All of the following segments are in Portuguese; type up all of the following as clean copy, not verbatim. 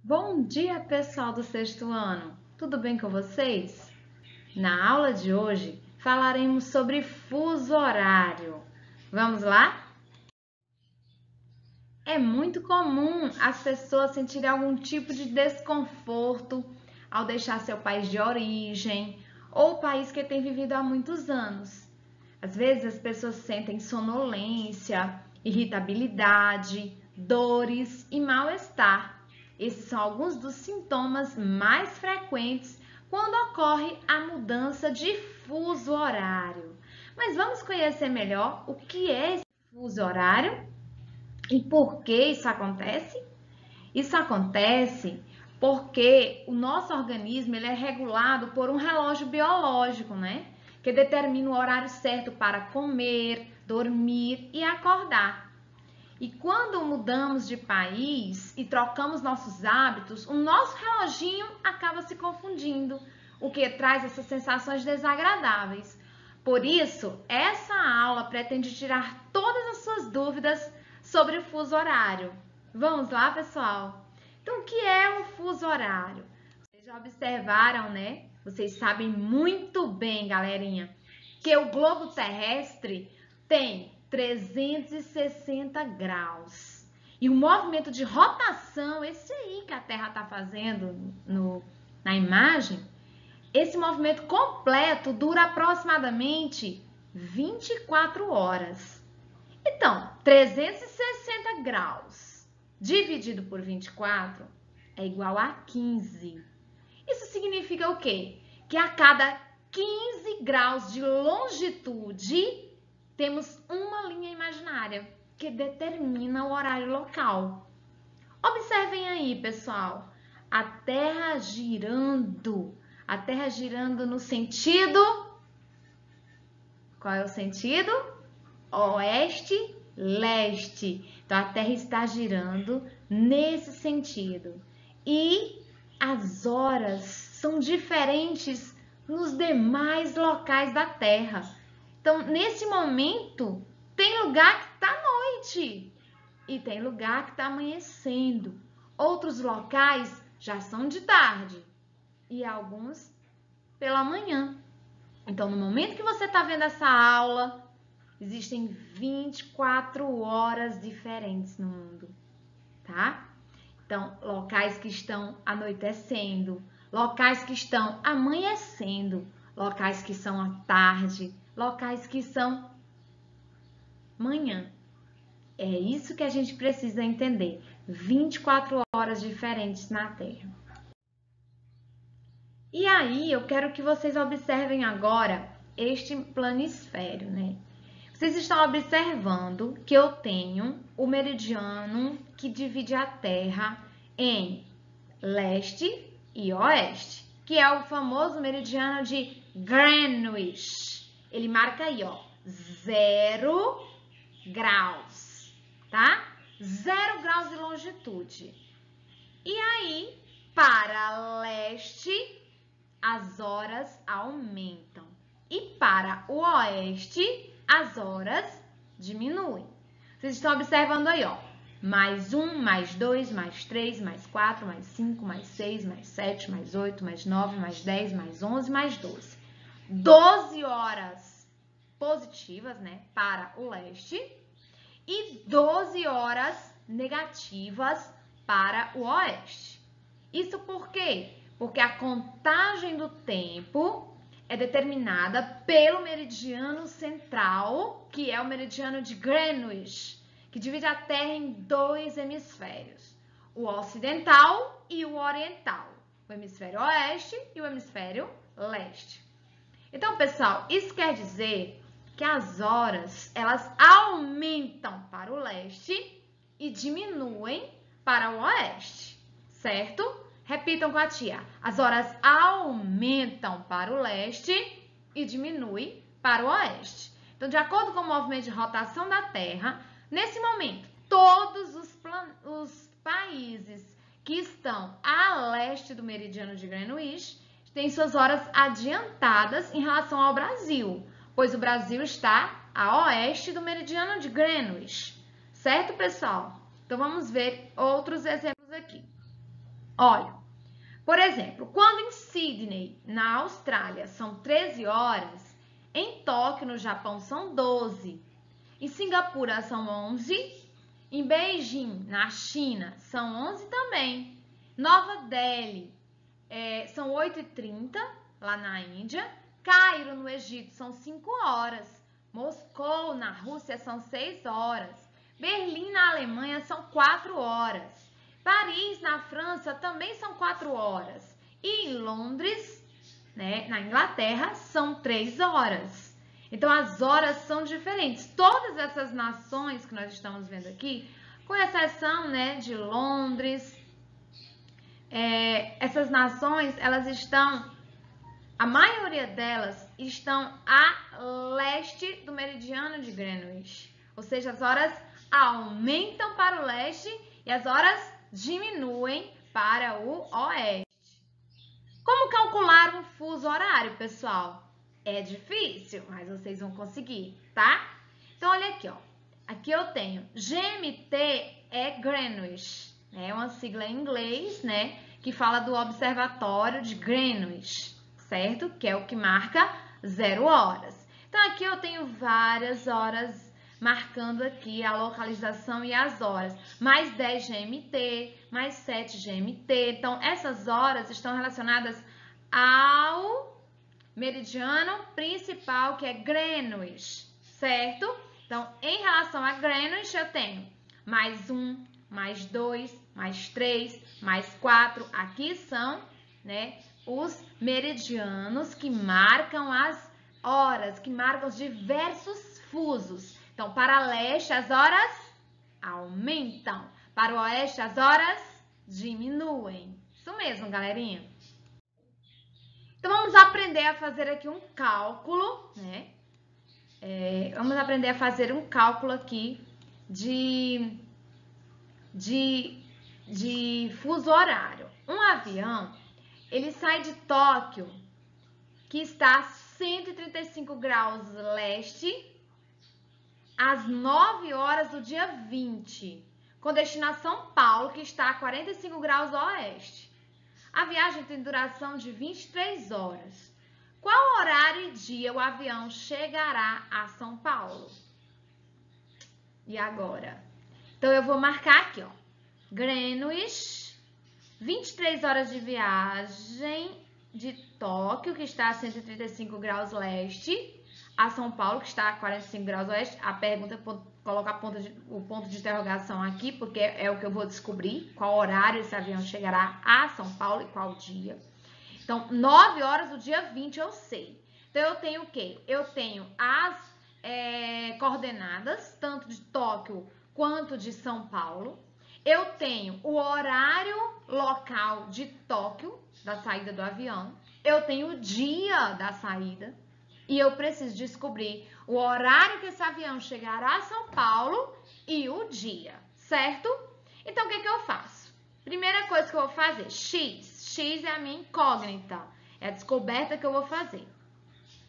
Bom dia, pessoal do sexto ano! Tudo bem com vocês? Na aula de hoje falaremos sobre fuso horário. Vamos lá? É muito comum as pessoas sentirem algum tipo de desconforto ao deixar seu país de origem ou o país que tem vivido há muitos anos. Às vezes as pessoas sentem sonolência, irritabilidade, dores e mal-estar. Esses são alguns dos sintomas mais frequentes quando ocorre a mudança de fuso horário. Mas vamos conhecer melhor o que é esse fuso horário e por que isso acontece? Isso acontece porque o nosso organismo ele é regulado por um relógio biológico, né? Que determina o horário certo para comer, dormir e acordar. E quando mudamos de país e trocamos nossos hábitos, o nosso reloginho acaba se confundindo, o que traz essas sensações desagradáveis. Por isso, essa aula pretende tirar todas as suas dúvidas sobre o fuso horário. Vamos lá, pessoal? Então, o que é o fuso horário? Vocês já observaram, né? Vocês sabem muito bem, galerinha, que o globo terrestre tem 360 graus. E o movimento de rotação, esse aí que a Terra está fazendo na imagem, esse movimento completo dura aproximadamente 24 horas. Então, 360 graus dividido por 24 é igual a 15. Isso significa o quê? Que a cada 15 graus de longitude, temos uma linha imaginária que determina o horário local. Observem aí, pessoal, a Terra girando no sentido... Qual é o sentido? Oeste, leste. Então, a Terra está girando nesse sentido. E as horas são diferentes nos demais locais da Terra. Então, nesse momento, tem lugar que está noite e tem lugar que está amanhecendo. Outros locais já são de tarde e alguns pela manhã. Então, no momento que você está vendo essa aula, existem 24 horas diferentes no mundo, tá? Então, locais que estão anoitecendo, locais que estão amanhecendo, locais que são à tarde, locais que são manhã. É isso que a gente precisa entender. 24 horas diferentes na Terra. E aí, eu quero que vocês observem agora este planisfério, né? Vocês estão observando que eu tenho o meridiano que divide a Terra em leste e oeste, que é o famoso meridiano de Greenwich. Ele marca aí, ó, 0 graus, tá? 0 graus de longitude. E aí, para leste, as horas aumentam. E para o oeste, as horas diminuem. Vocês estão observando aí, ó. Mais 1, mais 2, mais 3, mais 4, mais 5, mais 6, mais 7, mais 8, mais 9, mais 10, mais 11, mais 12. 12 horas positivas, né, para o leste e 12 horas negativas para o oeste. Isso por quê? Porque a contagem do tempo é determinada pelo meridiano central, que é o meridiano de Greenwich, que divide a Terra em dois hemisférios, o ocidental e o oriental, o hemisfério oeste e o hemisfério leste. Então, pessoal, isso quer dizer que as horas, elas aumentam para o leste e diminuem para o oeste, certo? Repitam com a tia. As horas aumentam para o leste e diminuem para o oeste. Então, de acordo com o movimento de rotação da Terra, nesse momento, todos os países que estão a leste do meridiano de Greenwich têm suas horas adiantadas em relação ao Brasil, pois o Brasil está a oeste do meridiano de Greenwich. Certo, pessoal? Então, vamos ver outros exemplos aqui. Olha, por exemplo, quando em Sydney, na Austrália, são 13 horas, em Tóquio, no Japão, são 12. Em Singapura, são 11. Em Beijing, na China, são 11 também. Nova Delhi, são 8h30, lá na Índia. Cairo, no Egito, são 5 horas. Moscou, na Rússia, são 6 horas. Berlim, na Alemanha, são 4 horas. Paris, na França, também são 4 horas. E em Londres, né, na Inglaterra, são 3 horas. Então, as horas são diferentes. Todas essas nações que nós estamos vendo aqui, com exceção, né, de Londres, essas nações, elas estão, a maioria delas estão a leste do meridiano de Greenwich. Ou seja, as horas aumentam para o leste e as horas diminuem para o oeste. Como calcular um fuso horário, pessoal? É difícil, mas vocês vão conseguir, tá? Então, olha aqui, ó. Aqui eu tenho GMT é Greenwich, é uma sigla em inglês, né? Que fala do Observatório de Greenwich, certo? Que é o que marca 0 horas. Então, aqui eu tenho várias horas marcando aqui a localização e as horas. Mais 10 GMT, mais 7 GMT. Então, essas horas estão relacionadas ao meridiano principal, que é Greenwich, certo? Então, em relação a Greenwich, eu tenho mais 1, mais 2, mais 3, mais 4. Aqui são, né, os meridianos que marcam as horas, que marcam os diversos fusos. Então, para leste, as horas aumentam. Para o oeste, as horas diminuem. Isso mesmo, galerinha. Então, vamos aprender a fazer aqui um cálculo, né? Vamos aprender a fazer um cálculo aqui de fuso horário. Um avião, ele sai de Tóquio, que está a 135 graus leste, às 9 horas do dia 20, com destinação São Paulo, que está a 45 graus oeste. A viagem tem duração de 23 horas. Qual horário e dia o avião chegará a São Paulo? E agora? Então, eu vou marcar aqui, ó. Greenwich, 23 horas de viagem de Tóquio, que está a 135 graus leste, a São Paulo, que está a 45 graus oeste. A pergunta, colocar o ponto de interrogação aqui, porque é o que eu vou descobrir, qual horário esse avião chegará a São Paulo e qual dia. Então, 9 horas do dia 20 eu sei. Então, eu tenho o quê? Eu tenho as coordenadas, tanto de Tóquio quanto de São Paulo. Eu tenho o horário local de Tóquio, da saída do avião. Eu tenho o dia da saída. E eu preciso descobrir o horário que esse avião chegará a São Paulo e o dia, certo? Então, o que eu faço? Primeira coisa que eu vou fazer, X. X é a minha incógnita, é a descoberta que eu vou fazer.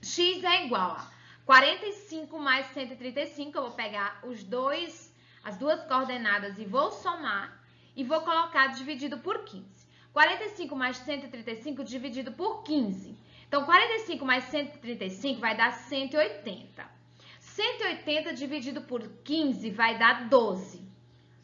X é igual a 45 mais 135, eu vou pegar as duas coordenadas e vou somar e vou colocar dividido por 15. 45 mais 135 dividido por 15. Então, 45 mais 135 vai dar 180. 180 dividido por 15 vai dar 12.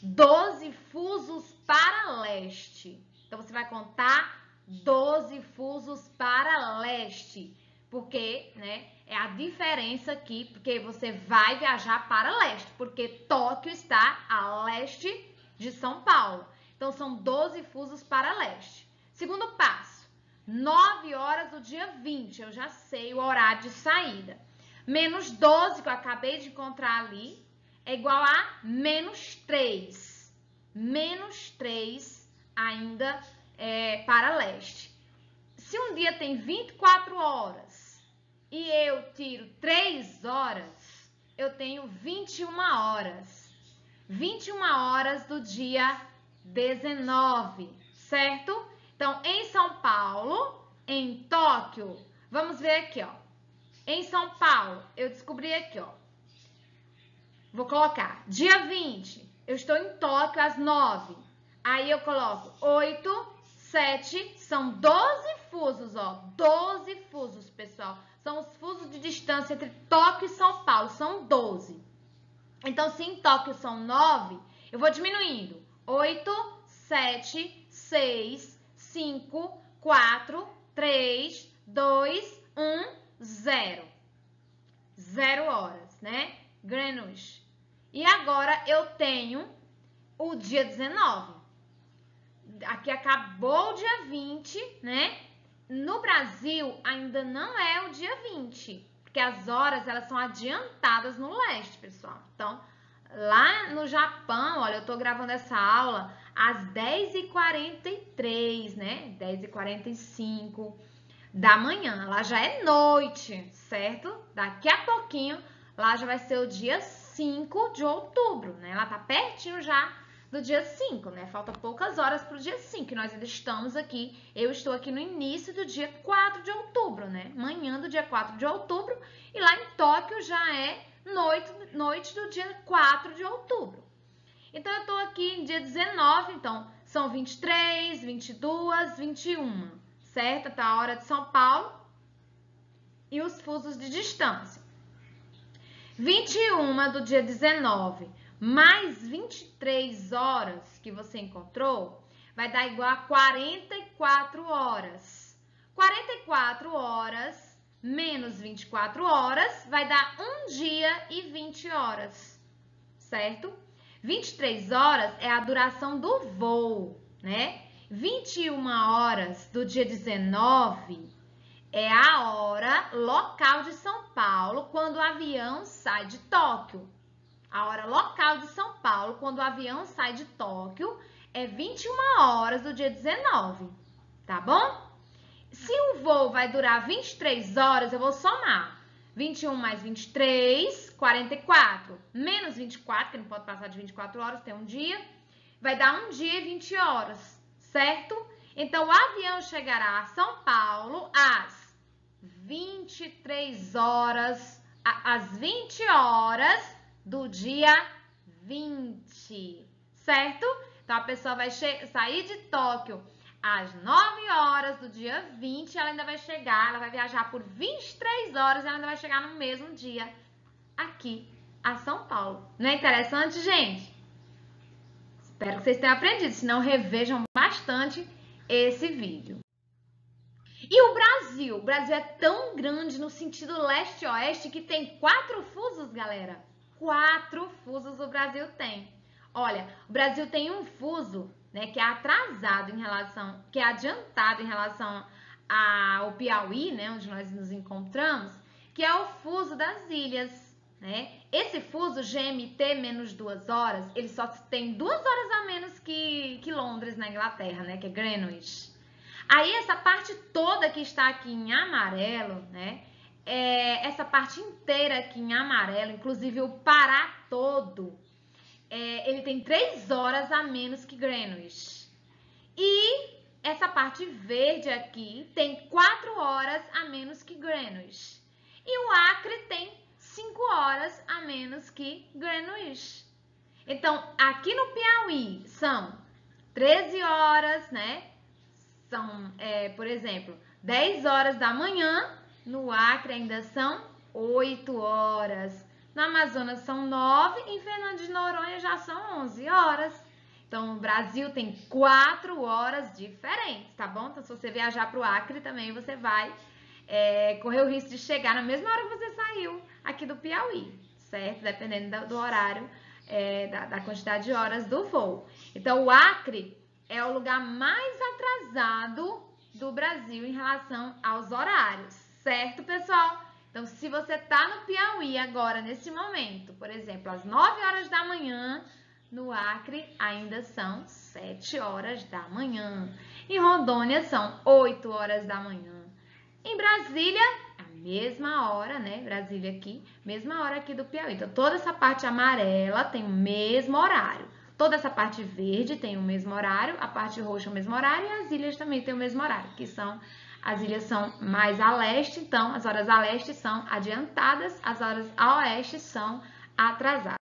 12 fusos para leste. Então, você vai contar 12 fusos para leste. Porque, né, é a diferença aqui, porque você vai viajar para leste. Porque Tóquio está a leste de São Paulo. Então, são 12 fusos para leste. Segundo passo. 9 horas do dia 20, eu já sei o horário de saída. Menos 12, que eu acabei de encontrar ali, é igual a menos 3. Menos 3 ainda para leste. Se um dia tem 24 horas e eu tiro 3 horas, eu tenho 21 horas. 21 horas do dia 19, certo? Então, em São Paulo, em Tóquio, vamos ver aqui, ó. Em São Paulo, eu descobri aqui, ó. Vou colocar dia 20, eu estou em Tóquio às 9. Aí eu coloco 8, 7 são 12 fusos, ó. 12 fusos, pessoal. São os fusos de distância entre Tóquio e São Paulo. São 12. Então, se em Tóquio são 9, eu vou diminuindo. 8, 7, 6, 5, 4, 3, 2, 1, 0. 0 horas, né? Greenwich. E agora eu tenho o dia 19. Aqui acabou o dia 20, né? No Brasil ainda não é o dia 20, porque as horas elas são adiantadas no leste, pessoal. Então, lá no Japão, olha, eu tô gravando essa aula às 10h43, né? 10h45 da manhã. Lá já é noite, certo? Daqui a pouquinho, lá já vai ser o dia 5 de outubro, né? Ela tá pertinho já do dia 5, né? Falta poucas horas para o dia 5, nós ainda estamos aqui, eu estou aqui no início do dia 4 de outubro, né? Manhã do dia 4 de outubro, e lá em Tóquio já é noite do dia 4 de outubro. Então, eu tô aqui em dia 19, então, são 23, 22, 21, certo? Tá a hora de São Paulo e os fusos de distância. 21 do dia 19 mais 23 horas que você encontrou, vai dar igual a 44 horas. 44 horas menos 24 horas vai dar 1 dia e 20 horas, certo? 23 horas é a duração do voo, né? 21 horas do dia 19 é a hora local de São Paulo quando o avião sai de Tóquio. A hora local de São Paulo, quando o avião sai de Tóquio, é 21 horas do dia 19, tá bom? Se o voo vai durar 23 horas, eu vou somar. 21 mais 23, 44. Menos 24, que não pode passar de 24 horas, tem um dia. Vai dar 1 dia e 20 horas, certo? Então, o avião chegará a São Paulo às 23 horas, às 20 horas do dia 20, certo? Então, a pessoa vai sair de Tóquio às 9 horas do dia 20, ela ainda vai chegar, ela vai viajar por 23 horas e ela ainda vai chegar no mesmo dia aqui a São Paulo. Não é interessante, gente? Espero que vocês tenham aprendido, senão revejam bastante esse vídeo. E o Brasil? O Brasil é tão grande no sentido leste-oeste que tem 4 fusos, galera. 4 fusos o Brasil tem. Olha, o Brasil tem um fuso, né, que é atrasado em relação, que é adiantado em relação ao Piauí, né, onde nós nos encontramos, que é o fuso das ilhas, né? Esse fuso GMT menos 2 horas, ele só tem 2 horas a menos que Londres, na Inglaterra, né, que é Greenwich. Aí essa parte toda que está aqui em amarelo, né? Essa parte inteira aqui em amarelo, inclusive o Pará todo, ele tem 3 horas a menos que Greenwich. E essa parte verde aqui tem 4 horas a menos que Greenwich. E o Acre tem 5 horas a menos que Greenwich. Então, aqui no Piauí são 13 horas, né? São, por exemplo, 10 horas da manhã. No Acre ainda são 8 horas. No Amazonas são 9. Em Fernando de Noronha já são 11 horas. Então, o Brasil tem 4 horas diferentes, tá bom? Então, se você viajar para o Acre também, você vai correr o risco de chegar na mesma hora que você saiu aqui do Piauí, certo? Dependendo do horário, da quantidade de horas do voo. Então, o Acre é o lugar mais atrasado do Brasil em relação aos horários, certo, pessoal? Então, se você tá no Piauí agora, nesse momento, por exemplo, às 9 horas da manhã, no Acre ainda são 7 horas da manhã. Em Rondônia são 8 horas da manhã. Em Brasília, a mesma hora, né? Brasília aqui, mesma hora aqui do Piauí. Então, toda essa parte amarela tem o mesmo horário. Toda essa parte verde tem o mesmo horário, a parte roxa o mesmo horário e as ilhas também têm o mesmo horário, as ilhas são mais a leste, então as horas a leste são adiantadas, as horas a oeste são atrasadas.